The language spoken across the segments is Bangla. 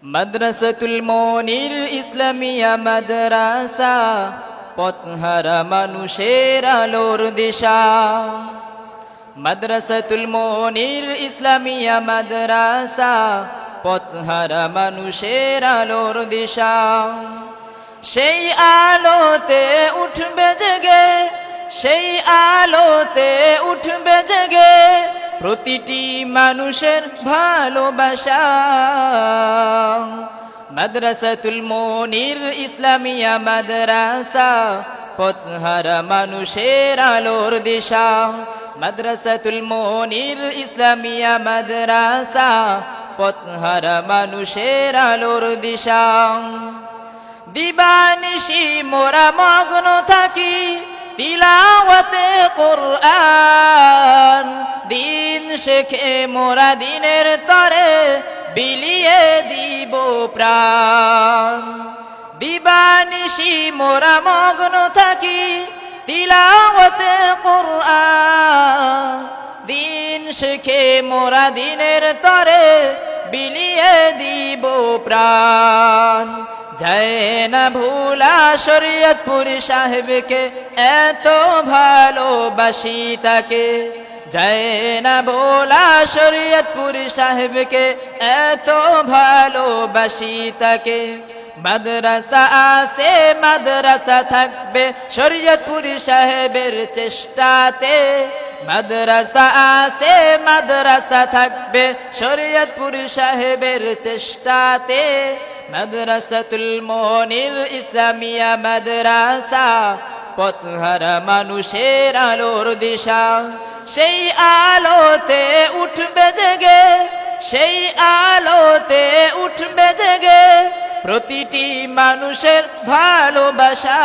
মাদ্রাসাতুল মনির ইসলামিয়া মাদ্রাসা পথহারা মানুষের আলোর দিশা। মাদ্রাসাতুল মনির ইসলামিয়া মাদ্রাসা পথহারা মানুষের আলোর দিশা। সেই আলোতে উঠবে জেগে, সেই আলোতে উঠবে জেগে প্রতিটি মানুষের ভালোবাসা। মাদ্রাসাতুল মনির ইসলামিয়া মাদ্রাসা পথহারা মানুষের আলোর দিশা। মাদ্রাসাতুল মনির ইসলামিয়া মাদ্রাসা পথহারা মানুষের আলোর দিশা। দিবানিশি মোরা মগ্ন থাকি তিলাওয়াতে কোরআন, দিন শেখে মোরা দিনের তরে বিলিয়ে দিব প্রাণ। দিবানিশি মোরা মগ্ন থাকি তিলাওয়াতে কোরআন, দিন শেখে মোরা দিনের তরে বিলিয়ে দিব প্রাণ। যায় না ভুলা শরীয়তপুর সাহেবকে, এত ভালোবাসি তাকে। যায় না ভোলা শরীয়তপুর সাহেবকে, এত ভালোবাসি তাকে। মাদ্রাসা আছে মাদ্রাসা থাকবে শরীয়তপুর সাহেবের চেষ্টাতে। মাদ্রাসা আছে মাদ্রাসা থাকবে শরীয়তপুর সাহেবের চেষ্টাতে। মাদ্রাসাতুল মনির ইসলামিয়া মাদ্রাসা পথহারা মানুষের আলোর দিশা। সেই আলোতে উঠবে জেগে, সেই আলোতে উঠবে জেগে প্রতিটি মানুষের ভালোবাসা।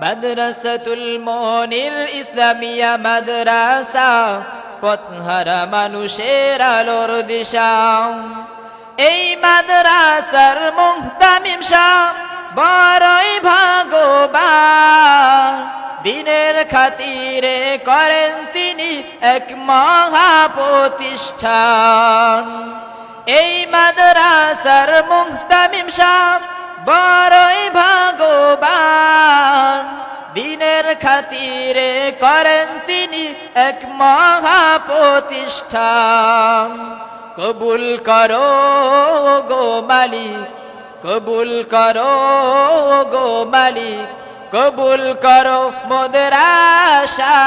মাদ্রাসাতুল মনির ইসলামিয়া মাদ্রাসা পথহারা মানুষের আলোর দিশা। এই মাদ্রাসার মুহতামিম শাহ বড়ই ভাগ্যবান, দিনের খাতিরে করেন তিনি এক মহা প্রতিষ্ঠান। এই মাদ্রাসার মুহতামিম শাহ বড়ই ভাগ্যবান, দিনের খাতিরে করেন তিনি এক মহা প্রতিষ্ঠান। কবুল করো গো মালিক, কবুল করো গো মালিক, কবুল করো মোদের আশা।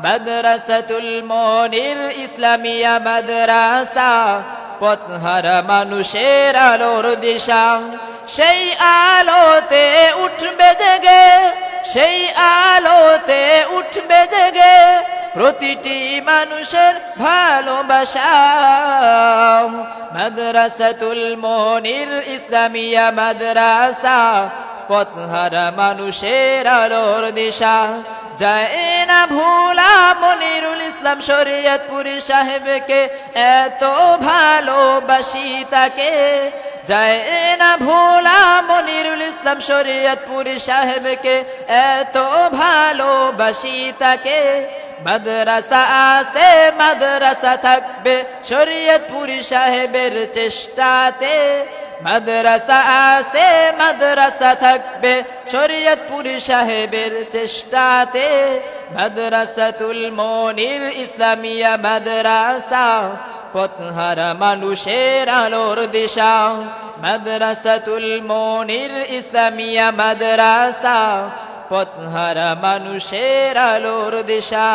মাদ্রাসাতুল মনির ইসলামিয়া মাদ্রাসা পথহারা মানুষের আলোর দিশা। সেই আলোতে উঠবে জেগে, সেই আলোতে উঠবে জেগে প্রতিটি মানুষের ভালোবাসা। মাদ্রাসাতুল মনির ইসলামিয়া মাদ্রাসা পথহারা মানুষের আলোর দিশা। যায় না ভোলা মনিরুল ইসলাম শরীয়তপুর সাহেবকে, এত ভালোবাসি তাকে। যায় না ভোলা মনিরুল ইসলাম শরীয়তপুর সাহেবকে, এত ভালোবাসি তাকে। মাদ্রাসা আছে মাদ্রাসা থাকবে শরীয়তপুর সাহেবের চেষ্টাতে। মাদ্রাসা আছে মাদ্রাসা থাকবে শরীয়তপুর সাহেবের চেষ্টাতে। মাদ্রাসাতুল মনির ইসলামিয়া মাদ্রাসা পথহারা মানুষের আলোর দিশা। মাদ্রাসাতুল মনির ইসলামিয়া মাদ্রাসা পথহারা মানুষের আলোর দিশা।